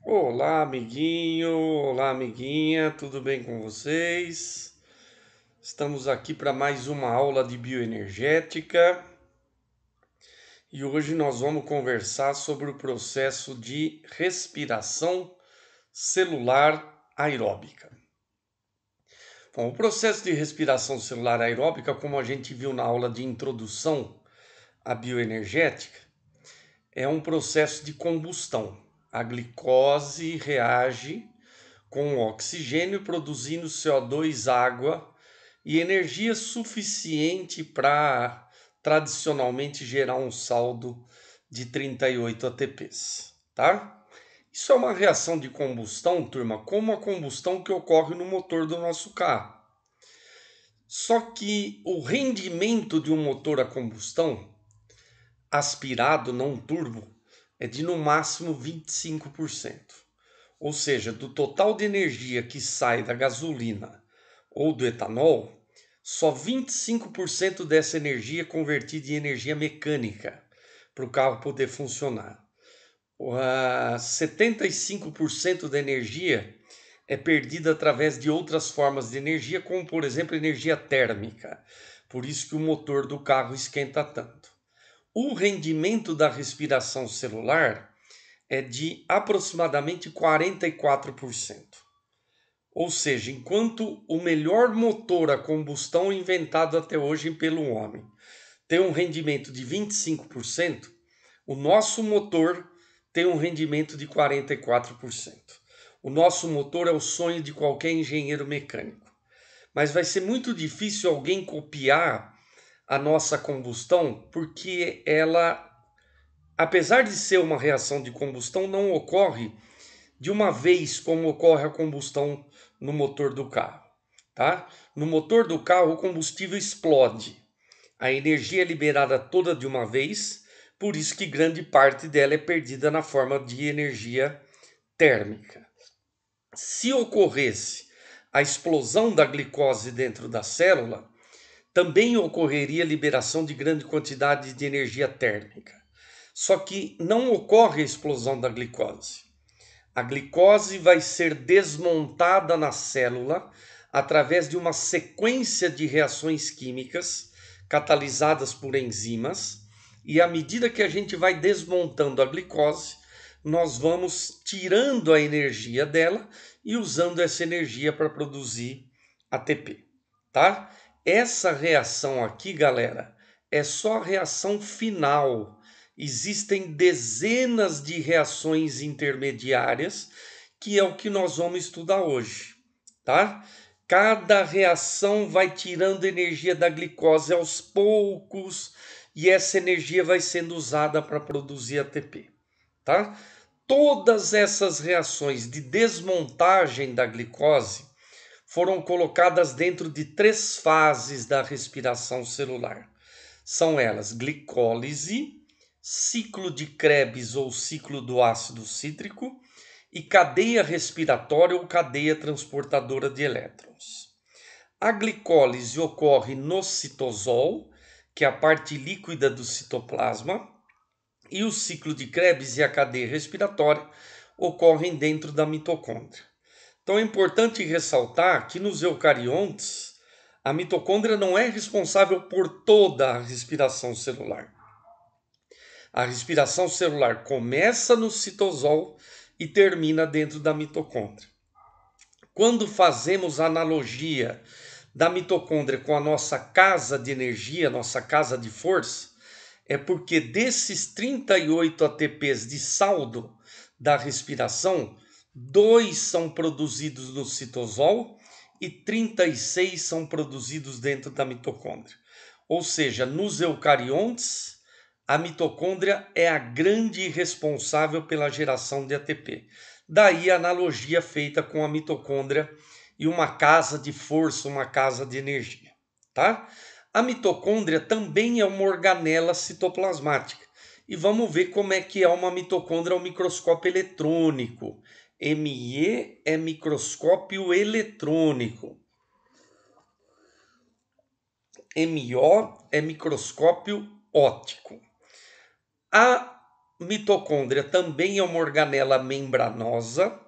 Olá, amiguinho, olá, amiguinha, tudo bem com vocês? Estamos aqui para mais uma aula de bioenergética e hoje nós vamos conversar sobre o processo de respiração celular aeróbica. Bom, o processo de respiração celular aeróbica, como a gente viu na aula de introdução à bioenergética, é um processo de combustão. A glicose reage com oxigênio, produzindo CO2, água e energia suficiente para tradicionalmente gerar um saldo de 38 ATPs, tá? Isso é uma reação de combustão, turma, como a combustão que ocorre no motor do nosso carro. Só que o rendimento de um motor a combustão aspirado, não turbo, é de no máximo 25%. Ou seja, do total de energia que sai da gasolina ou do etanol, só 25% dessa energia é convertida em energia mecânica para o carro poder funcionar. 75% da energia é perdida através de outras formas de energia, como por exemplo energia térmica. Por isso que o motor do carro esquenta tanto. O rendimento da respiração celular é de aproximadamente 44%. Ou seja, enquanto o melhor motor a combustão inventado até hoje pelo homem tem um rendimento de 25%, o nosso motor tem um rendimento de 44%. O nosso motor é o sonho de qualquer engenheiro mecânico. Mas vai ser muito difícil alguém copiar a nossa combustão, porque ela, apesar de ser uma reação de combustão, não ocorre de uma vez como ocorre a combustão no motor do carro, tá? No motor do carro o combustível explode. A energia é liberada toda de uma vez, por isso que grande parte dela é perdida na forma de energia térmica. Se ocorresse a explosão da glicose dentro da célula, também ocorreria liberação de grande quantidade de energia térmica. Só que não ocorre a explosão da glicose. A glicose vai ser desmontada na célula através de uma sequência de reações químicas catalisadas por enzimas, e à medida que a gente vai desmontando a glicose, nós vamos tirando a energia dela e usando essa energia para produzir ATP, tá? Essa reação aqui, galera, é só a reação final. Existem dezenas de reações intermediárias, que é o que nós vamos estudar hoje, tá? Cada reação vai tirando energia da glicose aos poucos e essa energia vai sendo usada para produzir ATP, tá? Todas essas reações de desmontagem da glicose foram colocadas dentro de 3 fases da respiração celular. São elas glicólise, ciclo de Krebs ou ciclo do ácido cítrico e cadeia respiratória ou cadeia transportadora de elétrons. A glicólise ocorre no citosol, que é a parte líquida do citoplasma, e o ciclo de Krebs e a cadeia respiratória ocorrem dentro da mitocôndria. Então é importante ressaltar que nos eucariontes a mitocôndria não é responsável por toda a respiração celular. A respiração celular começa no citosol e termina dentro da mitocôndria. Quando fazemos a analogia da mitocôndria com a nossa casa de energia, nossa casa de força, é porque desses 38 ATPs de saldo da respiração, 2 são produzidos no citosol e 36 são produzidos dentro da mitocôndria. Ou seja, nos eucariontes, a mitocôndria é a grande responsável pela geração de ATP. Daí a analogia feita com a mitocôndria e uma casa de força, uma casa de energia, tá? A mitocôndria também é uma organela citoplasmática. E vamos ver como é que é uma mitocôndria ao microscópio eletrônico. ME é microscópio eletrônico. MO é microscópio óptico. A mitocôndria também é uma organela membranosa,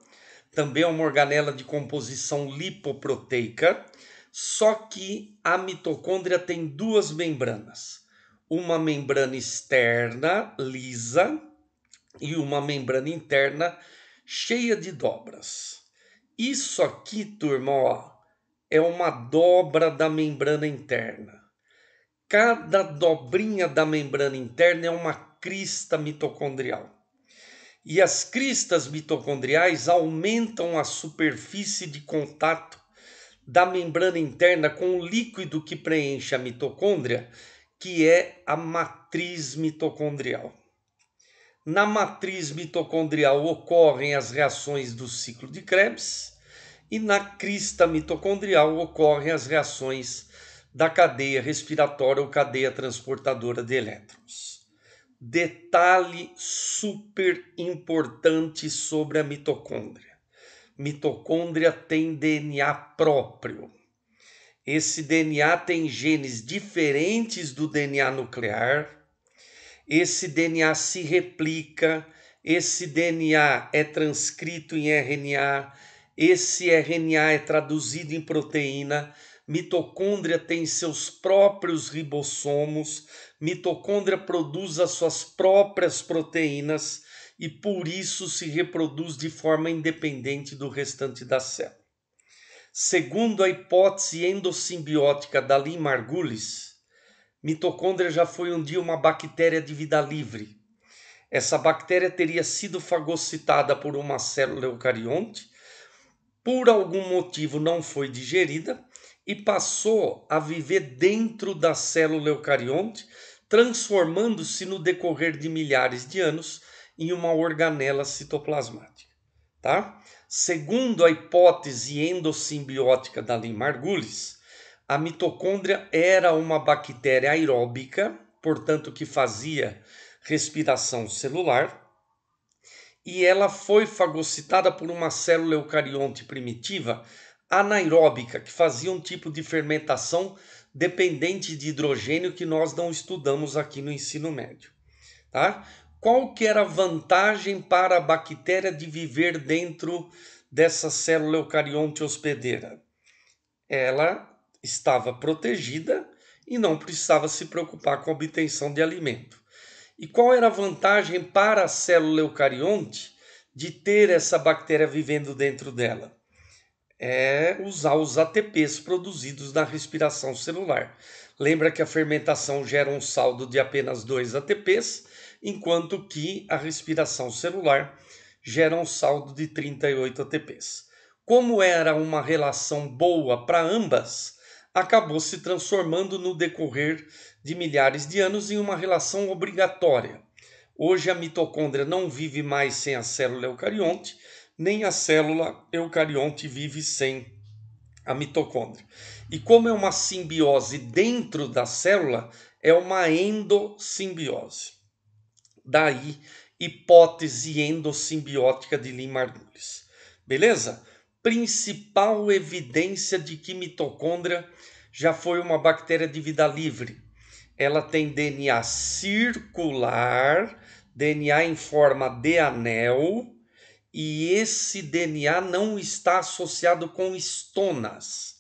também é uma organela de composição lipoproteica, só que a mitocôndria tem duas membranas. Uma membrana externa, lisa, e uma membrana interna cheia de dobras. Isso aqui, turma, ó, é uma dobra da membrana interna. Cada dobrinha da membrana interna é uma crista mitocondrial. E as cristas mitocondriais aumentam a superfície de contato da membrana interna com o líquido que preenche a mitocôndria, que é a matriz mitocondrial. Na matriz mitocondrial ocorrem as reações do ciclo de Krebs e na crista mitocondrial ocorrem as reações da cadeia respiratória ou cadeia transportadora de elétrons. Detalhe super importante sobre a mitocôndria. Mitocôndria tem DNA próprio. Esse DNA tem genes diferentes do DNA nuclear. Esse DNA se replica. Esse DNA é transcrito em RNA. Esse RNA é traduzido em proteína. Mitocôndria tem seus próprios ribossomos. Mitocôndria produz as suas próprias proteínas e por isso se reproduz de forma independente do restante da célula. Segundo a hipótese endossimbiótica da Lynn-Margulis, mitocôndria já foi um dia uma bactéria de vida livre. Essa bactéria teria sido fagocitada por uma célula eucarionte, por algum motivo não foi digerida e passou a viver dentro da célula eucarionte, transformando-se no decorrer de milhares de anos em uma organela citoplasmática. Tá? Segundo a hipótese endossimbiótica da Lynn-Margulis, a mitocôndria era uma bactéria aeróbica, portanto que fazia respiração celular, e ela foi fagocitada por uma célula eucarionte primitiva anaeróbica, que fazia um tipo de fermentação dependente de hidrogênio que nós não estudamos aqui no ensino médio. Tá? Qual que era a vantagem para a bactéria de viver dentro dessa célula eucarionte hospedeira? Ela estava protegida e não precisava se preocupar com a obtenção de alimento. E qual era a vantagem para a célula eucarionte de ter essa bactéria vivendo dentro dela? É usar os ATPs produzidos na respiração celular. Lembra que a fermentação gera um saldo de apenas 2 ATPs, enquanto que a respiração celular gera um saldo de 38 ATPs. Como era uma relação boa para ambas, acabou se transformando no decorrer de milhares de anos em uma relação obrigatória. Hoje a mitocôndria não vive mais sem a célula eucarionte, nem a célula eucarionte vive sem a mitocôndria. E como é uma simbiose dentro da célula, é uma endossimbiose. Daí, hipótese endossimbiótica de Lynn-Margulis. Beleza? Principal evidência de que mitocôndria já foi uma bactéria de vida livre. Ela tem DNA circular, DNA em forma de anel, e esse DNA não está associado com estonas.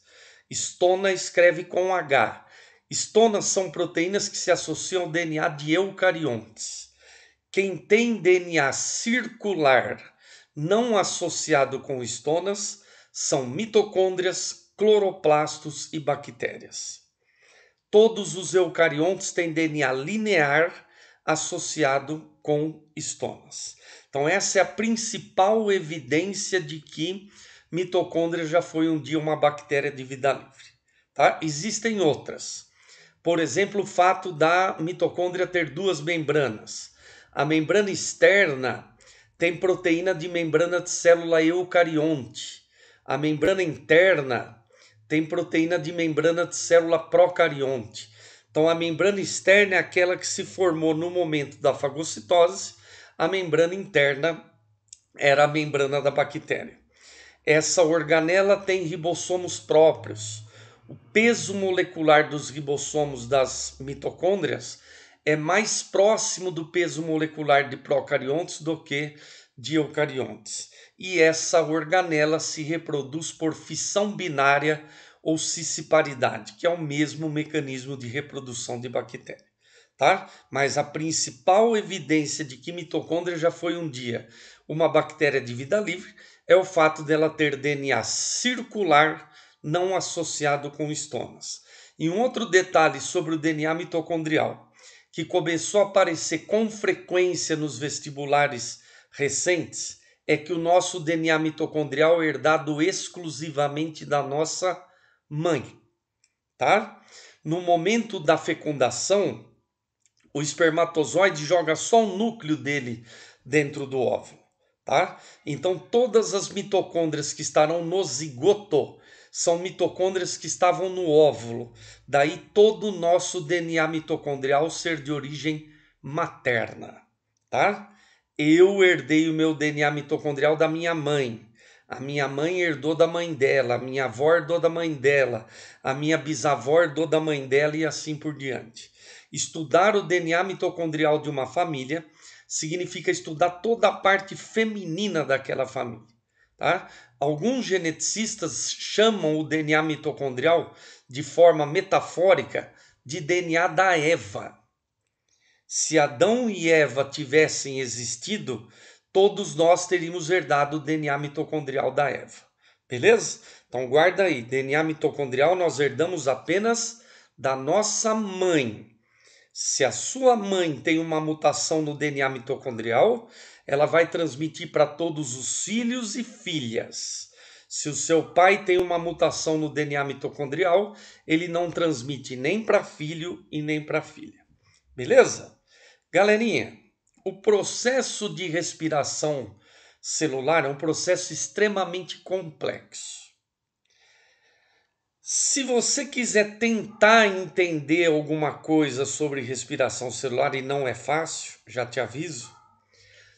Estona escreve com H. Estonas são proteínas que se associam ao DNA de eucariontes. Quem tem DNA circular não associado com estonas são mitocôndrias, cloroplastos e bactérias. Todos os eucariontes têm DNA linear associado com estonas. Então essa é a principal evidência de que mitocôndria já foi um dia uma bactéria de vida livre. Tá? Existem outras. Por exemplo, o fato da mitocôndria ter duas membranas. A membrana externa tem proteína de membrana de célula eucarionte. A membrana interna tem proteína de membrana de célula procarionte. Então a membrana externa é aquela que se formou no momento da fagocitose, a membrana interna era a membrana da bactéria. Essa organela tem ribossomos próprios. O peso molecular dos ribossomos das mitocôndrias é mais próximo do peso molecular de procariontes do que de eucariontes. E essa organela se reproduz por fissão binária ou cisciparidade, que é o mesmo mecanismo de reprodução de bactéria. Tá? Mas a principal evidência de que mitocôndria já foi um dia uma bactéria de vida livre é o fato dela ter DNA circular não associado com estomas. E um outro detalhe sobre o DNA mitocondrial, que começou a aparecer com frequência nos vestibulares recentes, é que o nosso DNA mitocondrial é herdado exclusivamente da nossa mãe, tá? No momento da fecundação, o espermatozoide joga só o núcleo dele dentro do óvulo, tá? Então todas as mitocôndrias que estarão no zigoto são mitocôndrias que estavam no óvulo. Daí todo o nosso DNA mitocondrial ser de origem materna, tá? Eu herdei o meu DNA mitocondrial da minha mãe. A minha mãe herdou da mãe dela, a minha avó herdou da mãe dela, a minha bisavó herdou da mãe dela e assim por diante. Estudar o DNA mitocondrial de uma família significa estudar toda a parte feminina daquela família. Tá? Alguns geneticistas chamam o DNA mitocondrial de forma metafórica de DNA da Eva. Se Adão e Eva tivessem existido, todos nós teríamos herdado o DNA mitocondrial da Eva. Beleza? Então guarda aí, DNA mitocondrial nós herdamos apenas da nossa mãe. Se a sua mãe tem uma mutação no DNA mitocondrial, ela vai transmitir para todos os filhos e filhas. Se o seu pai tem uma mutação no DNA mitocondrial, ele não transmite nem para filho e nem para filha. Beleza? Galerinha, o processo de respiração celular é um processo extremamente complexo. Se você quiser tentar entender alguma coisa sobre respiração celular, e não é fácil, já te aviso,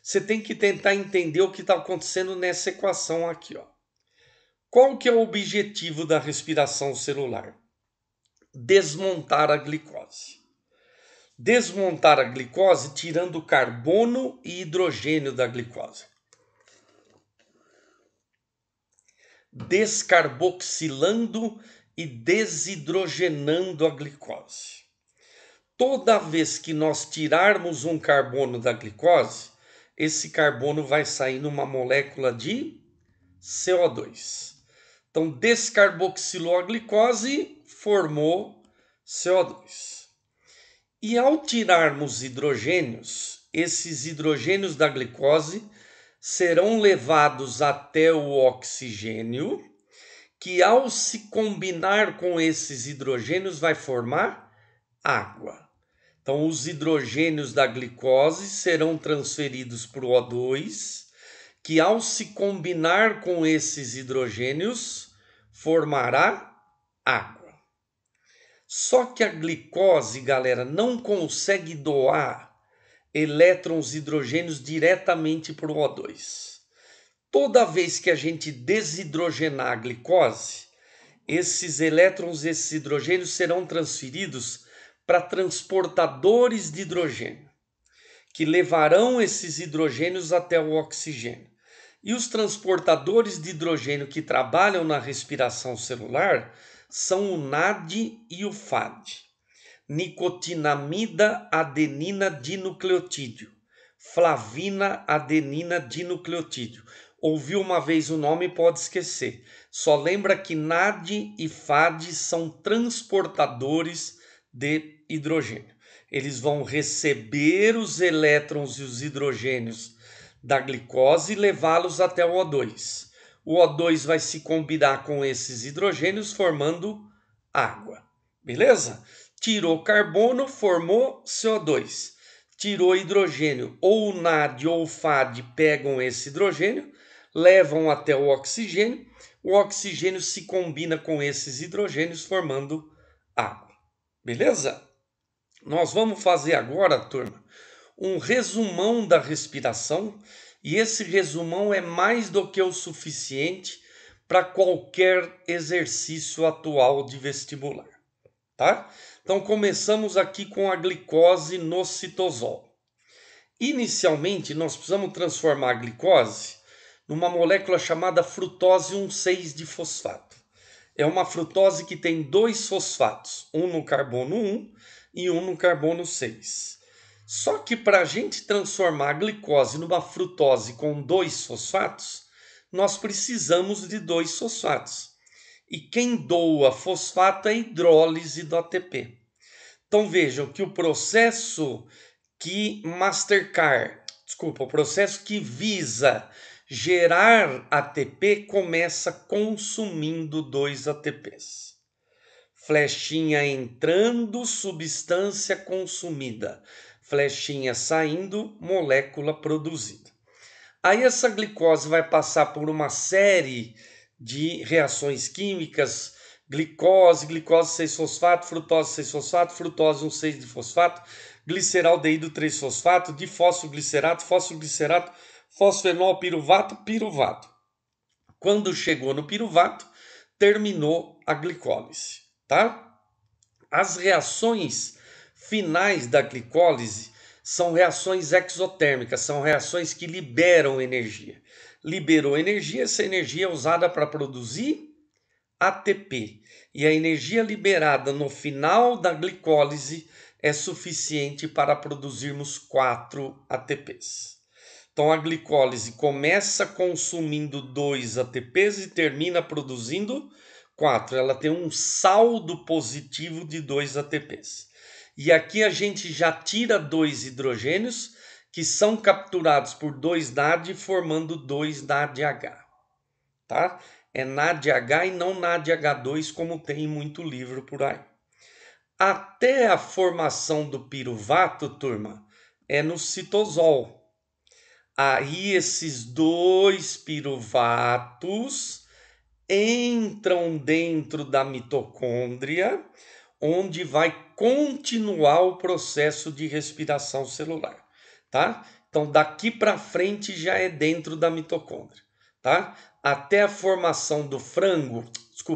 você tem que tentar entender o que está acontecendo nessa equação aqui, ó. Qual que é o objetivo da respiração celular? Desmontar a glicose. Desmontar a glicose tirando carbono e hidrogênio da glicose. Descarboxilando e desidrogenando a glicose. Toda vez que nós tirarmos um carbono da glicose, esse carbono vai sair numa molécula de CO2. Então, descarboxilou a glicose, formou CO2. E ao tirarmos hidrogênios, esses hidrogênios da glicose serão levados até o oxigênio, que ao se combinar com esses hidrogênios vai formar água. Então, os hidrogênios da glicose serão transferidos para o O2, que ao se combinar com esses hidrogênios formará água. Só que a glicose, galera, não consegue doar elétrons e hidrogênios diretamente para o O2. Toda vez que a gente desidrogenar a glicose, esses elétrons e esses hidrogênios serão transferidos para transportadores de hidrogênio, que levarão esses hidrogênios até o oxigênio. E os transportadores de hidrogênio que trabalham na respiração celular são o NAD e o FAD. Nicotinamida adenina dinucleotídeo. Flavina adenina dinucleotídeo. Ouviu uma vez o nome, pode esquecer. Só lembra que NAD e FAD são transportadores de hidrogênio. Eles vão receber os elétrons e os hidrogênios da glicose e levá-los até o O2. O O2 vai se combinar com esses hidrogênios formando água. Beleza? Tirou carbono, formou CO2. Tirou hidrogênio, ou o NAD ou o FAD pegam esse hidrogênio, levam até o oxigênio se combina com esses hidrogênios formando água. Beleza? Nós vamos fazer agora, turma, um resumão da respiração, e esse resumão é mais do que o suficiente para qualquer exercício atual de vestibular. tá? Então começamos aqui com a glicose no citosol. Inicialmente, nós precisamos transformar a glicose numa molécula chamada frutose 1,6-difosfato. É uma frutose que tem dois fosfatos, um no carbono 1 e um no carbono 6. Só que para a gente transformar a glicose numa frutose com dois fosfatos, nós precisamos de dois fosfatos. E quem doa fosfato é a hidrólise do ATP. Então vejam que o processo o processo que visa gerar ATP começa consumindo 2 ATPs. Flechinha entrando, substância consumida. Flechinha saindo, molécula produzida. Aí essa glicose vai passar por uma série de reações químicas, glicose 6-fosfato, frutose 6-fosfato, frutose 1,6-difosfato, gliceraldeído 3-fosfato, difosfoglicerato, fosfoglicerato, fosfenol piruvato, piruvato. Quando chegou no piruvato, terminou a glicólise, tá? As reações finais da glicólise são reações exotérmicas, são reações que liberam energia. Liberou energia, essa energia é usada para produzir ATP. E a energia liberada no final da glicólise é suficiente para produzirmos 4 ATPs. Então a glicólise começa consumindo 2 ATPs e termina produzindo 4. Ela tem um saldo positivo de 2 ATPs. E aqui a gente já tira 2 hidrogênios que são capturados por 2 NAD, formando 2 NADH. Tá? É NADH e não NADH2, como tem em muito livro por aí. Até a formação do piruvato, turma, é no citosol. Aí esses 2 piruvatos entram dentro da mitocôndria, onde vai continuar o processo de respiração celular, tá? Então daqui para frente já é dentro da mitocôndria, tá? Até a formação do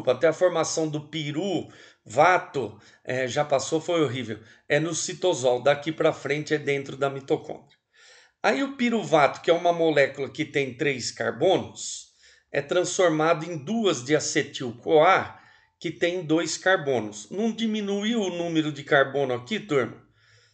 até a formação do piruvato, já passou, foi horrível. É no citosol, daqui para frente é dentro da mitocôndria. Aí o piruvato, que é uma molécula que tem 3 carbonos, é transformado em 2 de acetil-CoA, que tem 2 carbonos. Não diminuiu o número de carbono aqui, turma?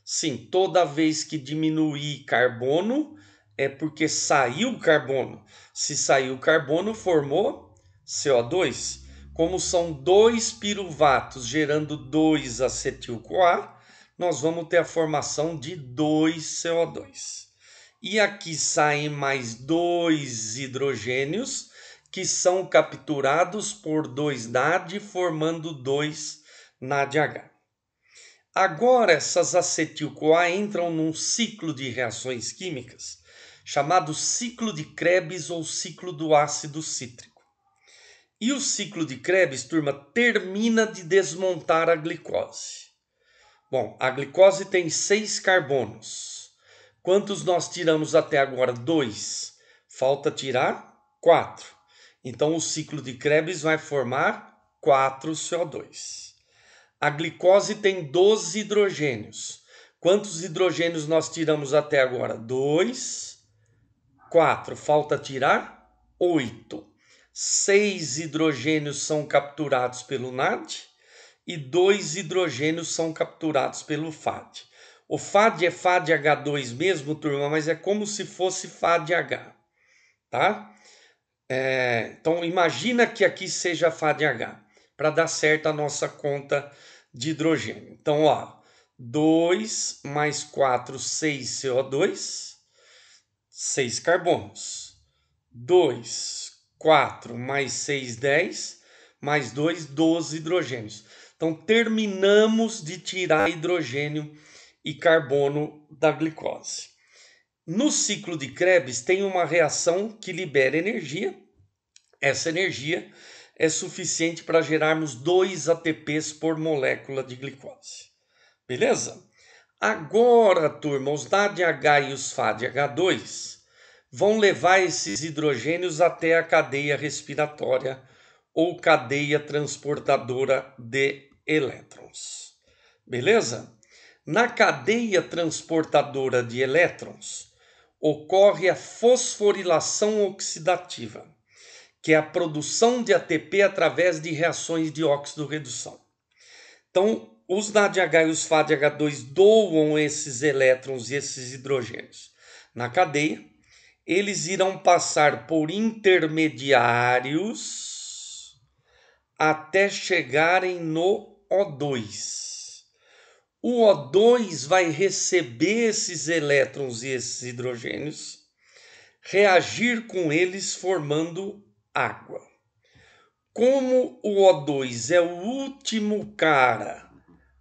Sim, toda vez que diminuir carbono é porque saiu carbono. Se saiu carbono, formou CO2. Como são 2 piruvatos gerando 2 acetil-CoA, nós vamos ter a formação de 2 CO2. E aqui saem mais 2 hidrogênios que são capturados por 2 NAD, formando 2 NADH. Agora essas acetil-CoA entram num ciclo de reações químicas chamado ciclo de Krebs ou ciclo do ácido cítrico. E o ciclo de Krebs, turma, termina de desmontar a glicose. Bom, a glicose tem 6 carbonos. Quantos nós tiramos até agora? 2. Falta tirar 4. Então o ciclo de Krebs vai formar 4 CO2. A glicose tem 12 hidrogênios. Quantos hidrogênios nós tiramos até agora? 2, 4. Falta tirar 8. 6 hidrogênios são capturados pelo NAD e 2 hidrogênios são capturados pelo FAD. O FAD é FADH2 mesmo, turma, mas é como se fosse FADH, tá? Então imagina que aqui seja FADH, para dar certo a nossa conta de hidrogênio. Então, ó, 2 mais 4, 6 CO2, 6 carbonos. 2, 4 mais 6, 10, mais 2, 12 hidrogênios. Então, terminamos de tirar hidrogênio e carbono da glicose. No ciclo de Krebs tem uma reação que libera energia. Essa energia é suficiente para gerarmos 2 ATPs por molécula de glicose. Beleza? Agora, turma, os NADH e os FADH2 vão levar esses hidrogênios até a cadeia respiratória ou cadeia transportadora de elétrons. Beleza? Na cadeia transportadora de elétrons, ocorre a fosforilação oxidativa, que é a produção de ATP através de reações de óxido-redução. Então, os NADH e os FADH2 doam esses elétrons e esses hidrogênios na cadeia. Eles irão passar por intermediários até chegarem no O2. O O2 vai receber esses elétrons e esses hidrogênios, reagir com eles formando água. Como o O2 é o último cara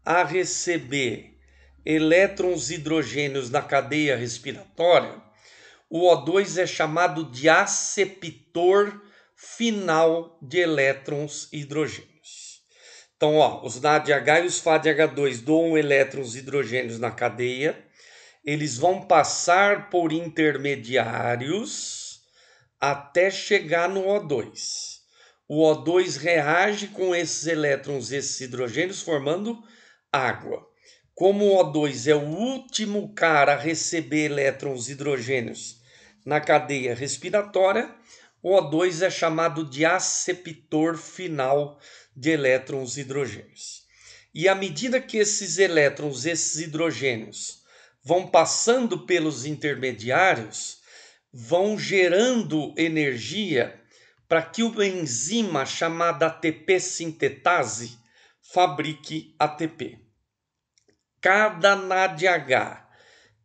a receber elétrons e hidrogênios na cadeia respiratória, o O2 é chamado de aceptor final de elétrons e hidrogênios. Então, os NADH e os FADH2 doam elétrons e hidrogênios na cadeia, eles vão passar por intermediários até chegar no O2. O O2 reage com esses elétrons e esses hidrogênios formando água. Como o O2 é o último cara a receber elétrons e hidrogênios na cadeia respiratória, o O2 é chamado de aceptor final de elétrons e hidrogênios. E à medida que esses elétrons, esses hidrogênios, vão passando pelos intermediários, vão gerando energia para que uma enzima chamada ATP sintetase fabrique ATP. Cada NADH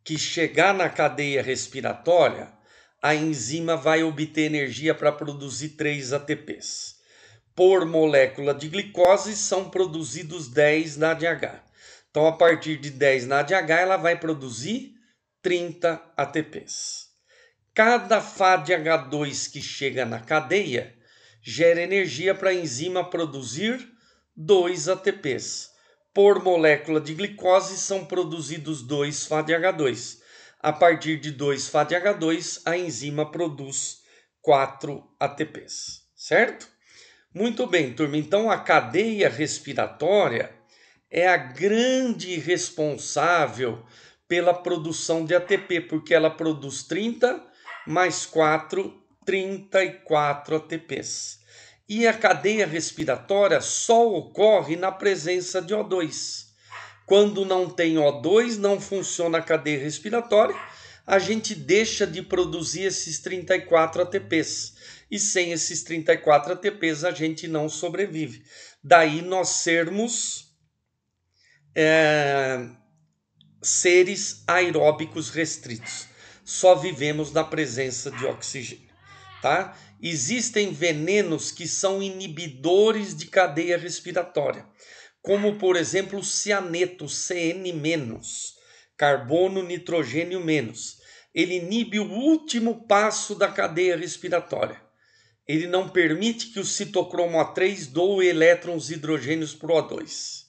que chegar na cadeia respiratória, a enzima vai obter energia para produzir 3 ATPs. Por molécula de glicose são produzidos 10 NADH. Então, a partir de 10 NADH, ela vai produzir 30 ATPs. Cada FADH2 que chega na cadeia gera energia para a enzima produzir 2 ATPs. Por molécula de glicose são produzidos 2 FADH2. A partir de 2 FADH2, a enzima produz 4 ATPs, certo? Muito bem, turma. Então, a cadeia respiratória é a grande responsável pela produção de ATP, porque ela produz 30 mais 4, 34 ATPs. E a cadeia respiratória só ocorre na presença de O2. Quando não tem O2, não funciona a cadeia respiratória, a gente deixa de produzir esses 34 ATPs. E sem esses 34 ATPs a gente não sobrevive. Daí nós sermos seres aeróbicos restritos. Só vivemos na presença de oxigênio, tá? Existem venenos que são inibidores de cadeia respiratória, como por exemplo o cianeto, CN-, carbono, nitrogênio menos. Ele inibe o último passo da cadeia respiratória. Ele não permite que o citocromo A3 doe elétrons e hidrogênios para o O2.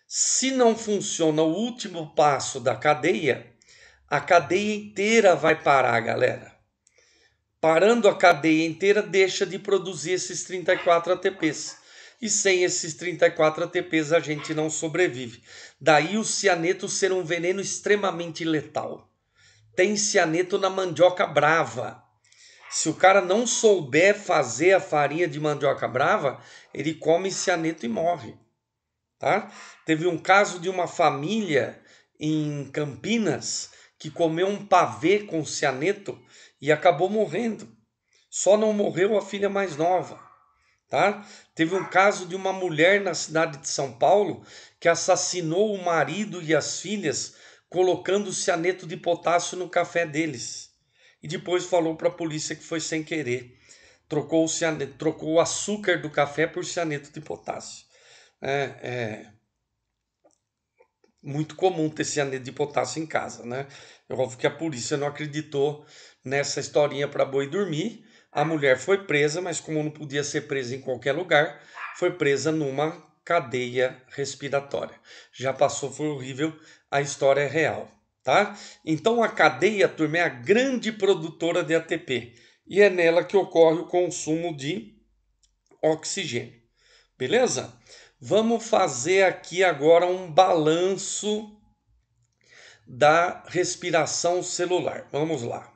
Se não funciona o último passo da cadeia, a cadeia inteira vai parar, galera. Parando a cadeia inteira, deixa de produzir esses 34 ATPs. E sem esses 34 ATPs a gente não sobrevive. Daí o cianeto ser um veneno extremamente letal. Tem cianeto na mandioca brava. Se o cara não souber fazer a farinha de mandioca brava, ele come cianeto e morre. Tá? Teve um caso de uma família em Campinas que comeu um pavê com cianeto e acabou morrendo. Só não morreu a filha mais nova. Tá? Teve um caso de uma mulher na cidade de São Paulo que assassinou o marido e as filhas colocando cianeto de potássio no café deles. E depois falou para a polícia que foi sem querer. Trocou o açúcar do café por cianeto de potássio. É muito comum ter cianeto de potássio em casa, né? É óbvio que a polícia não acreditou nessa historinha para boi dormir. A mulher foi presa, mas como não podia ser presa em qualquer lugar, foi presa numa cadeia respiratória. Já passou, foi horrível, a história é real, tá? Então a cadeia, turma, é a grande produtora de ATP e é nela que ocorre o consumo de oxigênio, beleza? Vamos fazer aqui agora um balanço da respiração celular. Vamos lá.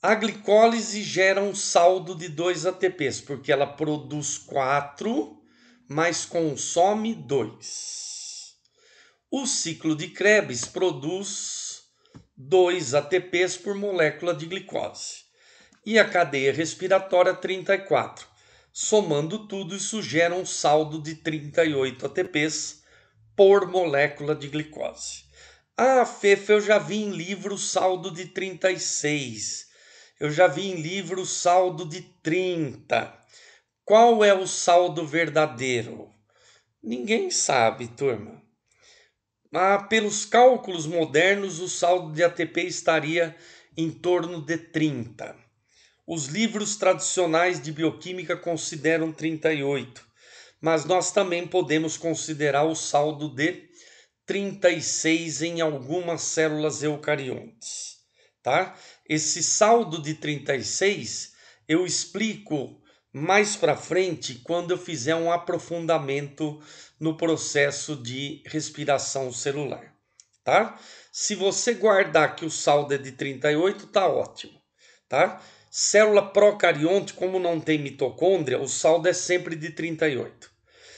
A glicólise gera um saldo de 2 ATPs, porque ela produz 4, mas consome 2. O ciclo de Krebs produz 2 ATPs por molécula de glicose. E a cadeia respiratória 34. Somando tudo, isso gera um saldo de 38 ATPs por molécula de glicose. Ah, Fefa, eu já vi em livro saldo de 36. Eu já vi em livro saldo de 30. Qual é o saldo verdadeiro? Ninguém sabe, turma. Pelos cálculos modernos, o saldo de ATP estaria em torno de 30. Os livros tradicionais de bioquímica consideram 38, mas nós também podemos considerar o saldo de 36 em algumas células eucariontes, tá? Esse saldo de 36 eu explico mais para frente quando eu fizer um aprofundamento no processo de respiração celular, tá? Se você guardar que o saldo é de 38, tá ótimo, tá? Célula procarionte, como não tem mitocôndria, o saldo é sempre de 38.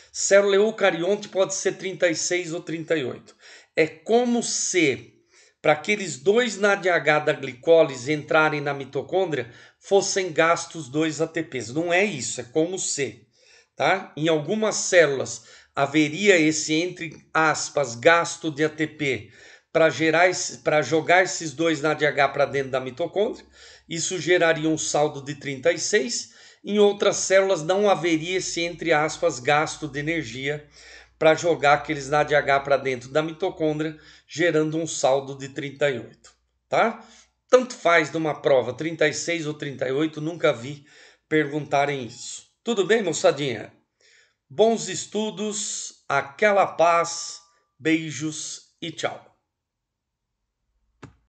Célula eucarionte pode ser 36 ou 38. É como se, para aqueles 2 NADH da glicólise entrarem na mitocôndria, fossem gastos 2 ATPs. Não é isso, é como se. Tá? Em algumas células haveria esse, entre aspas, gasto de ATP para jogar esses 2 NADH para dentro da mitocôndria. Isso geraria um saldo de 36. Em outras células não haveria esse, entre aspas, gasto de energia para jogar aqueles NADH para dentro da mitocôndria, gerando um saldo de 38, tá? Tanto faz numa prova 36 ou 38, nunca vi perguntarem isso. Tudo bem, moçadinha? Bons estudos, aquela paz, beijos e tchau.